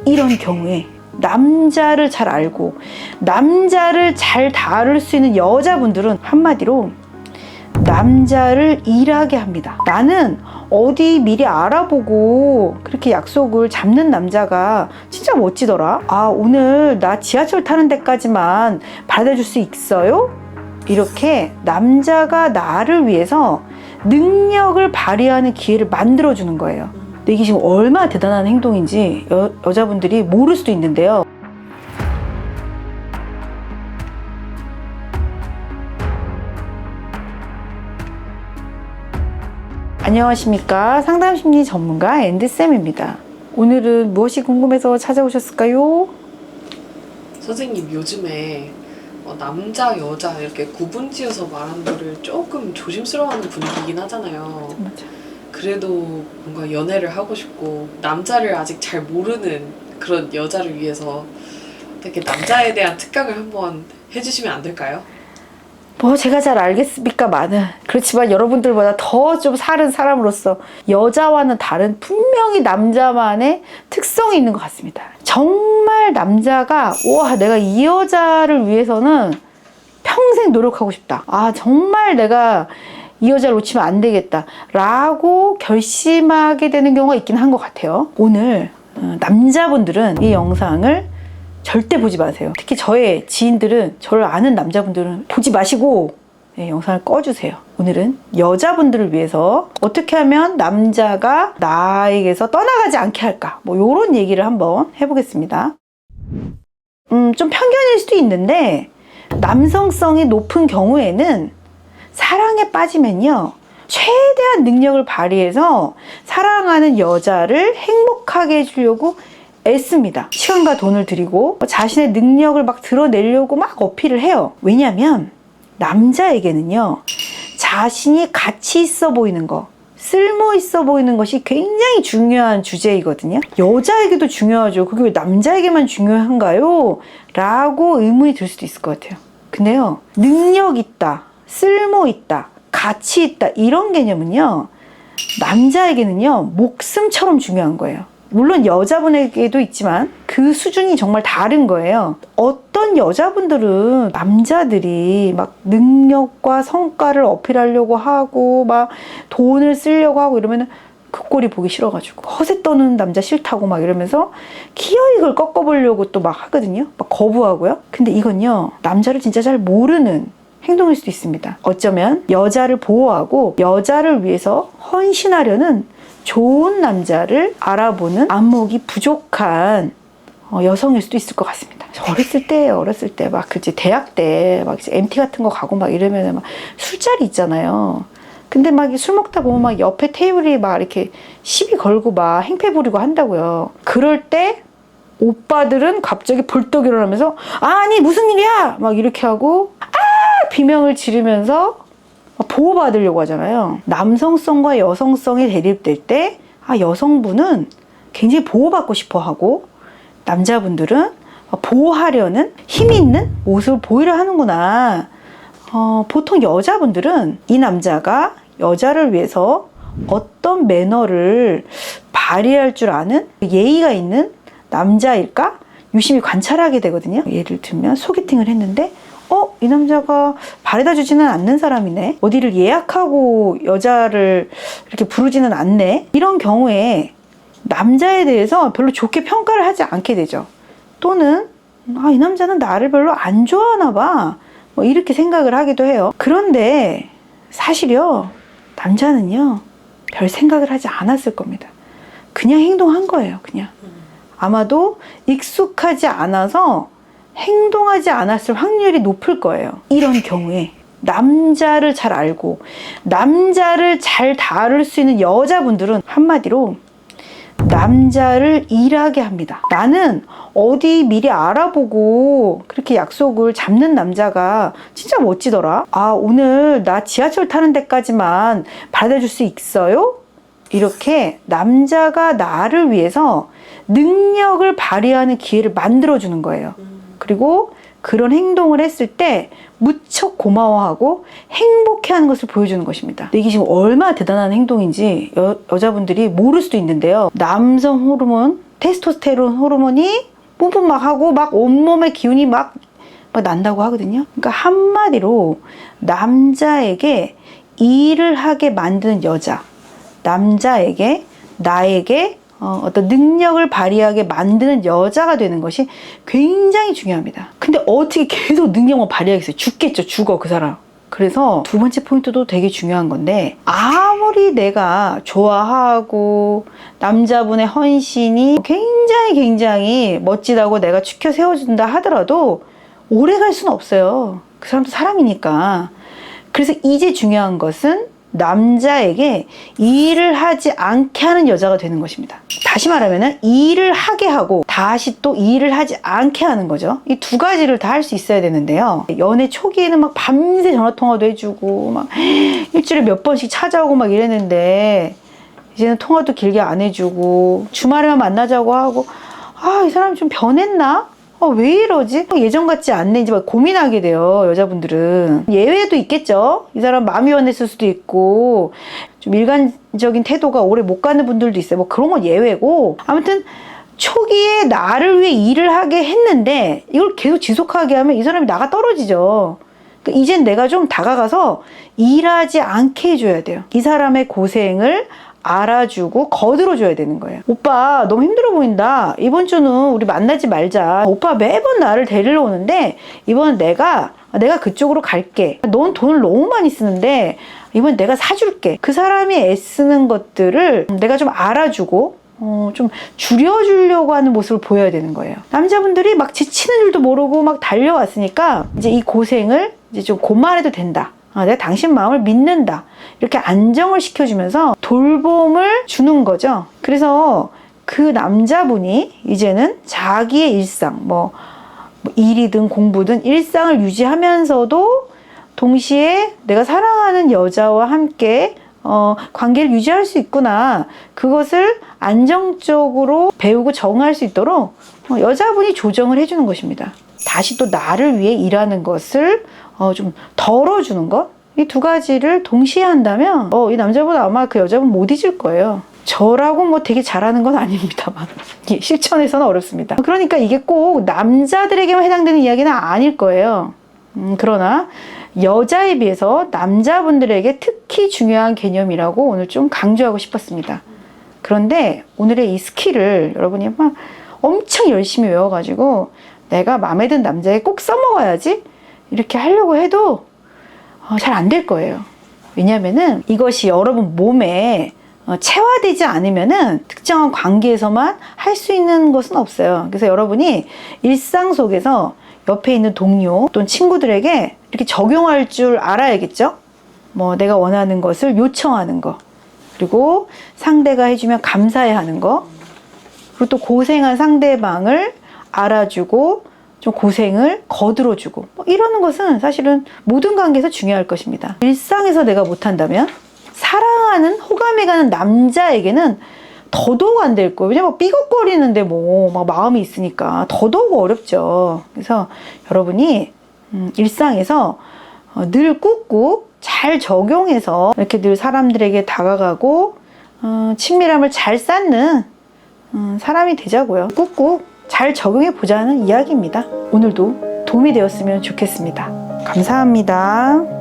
이런 경우에 남자를 잘 알고 남자를 잘 다룰 수 있는 여자분들은 한마디로 남자를 일하게 합니다. 나는 어디 미리 알아보고 그렇게 약속을 잡는 남자가 진짜 멋지더라. 아, 오늘 나 지하철 타는 데까지만 받아줄 수 있어요? 이렇게 남자가 나를 위해서 능력을 발휘하는 기회를 만들어주는 거예요. 근데 이게 지금 얼마나 대단한 행동인지 여자분들이 모를 수도 있는데요. 안녕하십니까, 상담심리 전문가 앤드쌤입니다. 오늘은 무엇이 궁금해서 찾아오셨을까요? 선생님, 요즘에 남자, 여자 이렇게 구분지어서 말하는 거를 조금 조심스러워하는 분위기긴 하잖아요. 맞아. 그래도 뭔가 연애를 하고 싶고 남자를 아직 잘 모르는 그런 여자를 위해서 어떻게 남자에 대한 특강을 한번 해주시면 안 될까요? 뭐 제가 잘 알겠습니까? 그렇지만 여러분들보다 더 좀 사는 사람으로서 여자와는 다른 분명히 남자만의 특성이 있는 것 같습니다. 정말 남자가 와, 내가 이 여자를 위해서는 평생 노력하고 싶다. 아, 정말 내가 이 여자를 놓치면 안 되겠다 라고 결심하게 되는 경우가 있긴 한 것 같아요. 오늘 남자분들은 이 영상을 절대 보지 마세요. 특히 저의 지인들은, 저를 아는 남자분들은 보지 마시고 영상을 꺼주세요. 오늘은 여자분들을 위해서 어떻게 하면 남자가 나에게서 떠나가지 않게 할까, 뭐 이런 얘기를 한번 해보겠습니다. 좀 편견일 수도 있는데 남성성이 높은 경우에는 사랑에 빠지면요, 최대한 능력을 발휘해서 사랑하는 여자를 행복하게 해주려고 애씁니다. 시간과 돈을 들이고 자신의 능력을 막 드러내려고 막 어필을 해요. 왜냐면 남자에게는요, 자신이 가치 있어 보이는 거, 쓸모 있어 보이는 것이 굉장히 중요한 주제이거든요. 여자에게도 중요하죠. 그게 왜 남자에게만 중요한가요? 라고 의문이 들 수도 있을 것 같아요. 근데요, 능력 있다, 쓸모 있다, 가치 있다, 이런 개념은요, 남자에게는요 목숨처럼 중요한 거예요. 물론 여자분에게도 있지만 그 수준이 정말 다른 거예요. 어떤 여자분들은 남자들이 막 능력과 성과를 어필하려고 하고 막 돈을 쓰려고 하고 이러면은 그 꼴이 보기 싫어가지고 허세 떠는 남자 싫다고 막 이러면서 기어이 꺾어보려고 또 막 하거든요. 막 거부하고요. 근데 이건요, 남자를 진짜 잘 모르는 행동일 수도 있습니다. 어쩌면 여자를 보호하고 여자를 위해서 헌신하려는 좋은 남자를 알아보는 안목이 부족한 여성일 수도 있을 것 같습니다. 어렸을 때 막 그치, 대학 때 막 MT 같은 거 가고 막 이러면 막 술자리 있잖아요. 근데 막 술 먹다 보면 막 옆에 테이블이 막 이렇게 시비 걸고 막 행패 부리고 한다고요. 그럴 때 오빠들은 갑자기 벌떡 일어나면서 아니 무슨 일이야 막 이렇게 하고 비명을 지르면서 보호받으려고 하잖아요. 남성성과 여성성이 대립될 때 여성분은 굉장히 보호받고 싶어 하고 남자분들은 보호하려는 힘 있는 모습을 보이려 하는구나. 보통 여자분들은 이 남자가 여자를 위해서 어떤 매너를 발휘할 줄 아는 예의가 있는 남자일까 유심히 관찰하게 되거든요. 예를 들면 소개팅을 했는데 이 남자가 바래다 주지는 않는 사람이네. 어디를 예약하고 여자를 이렇게 부르지는 않네. 이런 경우에 남자에 대해서 별로 좋게 평가를 하지 않게 되죠. 또는 이 남자는 나를 별로 안 좋아하나 봐. 뭐 이렇게 생각을 하기도 해요. 그런데 사실요, 남자는요 별 생각을 하지 않았을 겁니다. 그냥 행동한 거예요. 그냥 아마도 익숙하지 않아서 행동하지 않았을 확률이 높을 거예요. 이런 경우에 남자를 잘 알고 남자를 잘 다룰 수 있는 여자분들은 한마디로 남자를 일하게 합니다. 나는 어디 미리 알아보고 그렇게 약속을 잡는 남자가 진짜 멋지더라. 아, 오늘 나 지하철 타는 데까지만 받아줄 수 있어요? 이렇게 남자가 나를 위해서 능력을 발휘하는 기회를 만들어주는 거예요. 그리고 그런 행동을 했을 때 무척 고마워하고 행복해하는 것을 보여주는 것입니다. 이게 지금 얼마나 대단한 행동인지 여자분들이 모를 수도 있는데요. 남성 호르몬 테스토스테론 호르몬이 뿜뿜 막 하고 막 온몸의 기운이 막 난다고 하거든요. 그러니까 한마디로 남자에게 일을 하게 만드는 여자, 남자에게 나에게 어떤 능력을 발휘하게 만드는 여자가 되는 것이 굉장히 중요합니다. 근데 어떻게 계속 능력만 발휘하겠어요? 죽겠죠. 죽어 그 사람. 그래서 두 번째 포인트도 되게 중요한 건데, 아무리 내가 좋아하고 남자분의 헌신이 굉장히 멋지다고 내가 추켜 세워준다 하더라도 오래 갈 수는 없어요. 그 사람도 사람이니까. 그래서 이제 중요한 것은 남자에게 일을 하지 않게 하는 여자가 되는 것입니다. 다시 말하면 일을 하게 하고 다시 또 일을 하지 않게 하는 거죠. 이 두 가지를 다 할 수 있어야 되는데요. 연애 초기에는 막 밤새 전화통화도 해주고 막 일주일에 몇 번씩 찾아오고 막 이랬는데, 이제는 통화도 길게 안 해주고 주말에만 만나자고 하고, 이 사람이 좀 변했나? 왜 이러지? 예전 같지 않네. 이제 막 고민하게 돼요, 여자분들은. 예외도 있겠죠. 이 사람 마음이 변했을 수도 있고, 좀 일관적인 태도가 오래 못 가는 분들도 있어요. 뭐 그런 건 예외고. 아무튼, 초기에 나를 위해 일을 하게 했는데, 이걸 계속 지속하게 하면 이 사람이 나가 떨어지죠. 그러니까 이젠 내가 좀 다가가서 일하지 않게 해줘야 돼요. 이 사람의 고생을 알아주고 거들어줘야 되는 거예요. 오빠 너무 힘들어 보인다. 이번 주는 우리 만나지 말자. 오빠 매번 나를 데리러 오는데 이번엔 내가 그쪽으로 갈게. 넌 돈을 너무 많이 쓰는데 이번엔 내가 사줄게. 그 사람이 애쓰는 것들을 내가 좀 알아주고 좀 줄여주려고 하는 모습을 보여야 되는 거예요. 남자분들이 막 지치는 줄도 모르고 막 달려왔으니까 이제 이 고생을 이제 좀 고만해도 된다. 내가 당신 마음을 믿는다. 이렇게 안정을 시켜주면서 돌봄을 주는 거죠. 그래서 그 남자분이 이제는 자기의 일상, 뭐 일이든 공부든 일상을 유지하면서도 동시에 내가 사랑하는 여자와 함께 관계를 유지할 수 있구나. 그것을 안정적으로 배우고 적응할 수 있도록 여자분이 조정을 해주는 것입니다. 다시 또 나를 위해 일하는 것을 좀 덜어주는 것, 이 두 가지를 동시에 한다면 이 남자분 아마 그 여자분 못 잊을 거예요. 저라고 뭐 되게 잘하는 건 아닙니다만 실천에서는 어렵습니다. 그러니까 이게 꼭 남자들에게만 해당되는 이야기는 아닐 거예요. 그러나 여자에 비해서 남자분들에게 특히 중요한 개념이라고 오늘 좀 강조하고 싶었습니다. 그런데 오늘의 이 스킬을 여러분이 막 엄청 열심히 외워가지고 내가 마음에 든 남자에 꼭 써먹어야지 이렇게 하려고 해도 잘 안 될 거예요. 왜냐면은 이것이 여러분 몸에 체화되지 않으면은 특정한 관계에서만 할 수 있는 것은 없어요. 그래서 여러분이 일상 속에서 옆에 있는 동료 또는 친구들에게 이렇게 적용할 줄 알아야겠죠? 뭐 내가 원하는 것을 요청하는 거, 그리고 상대가 해주면 감사해 하는 거, 그리고 또 고생한 상대방을 알아주고 좀 고생을 거들어주고 이러는 것은 사실은 모든 관계에서 중요할 것입니다. 일상에서 내가 못한다면 사랑하는 호감이 가는 남자에게는 더더욱 안 될 거예요. 왜냐면 삐걱거리는데 뭐 막 마음이 있으니까 더더욱 어렵죠. 그래서 여러분이 일상에서 늘 꾹꾹 잘 적용해서 이렇게 늘 사람들에게 다가가고 친밀함을 잘 쌓는 사람이 되자고요. 꾹꾹 잘 적용해 보자는 이야기입니다. 오늘도 도움이 되었으면 좋겠습니다. 감사합니다.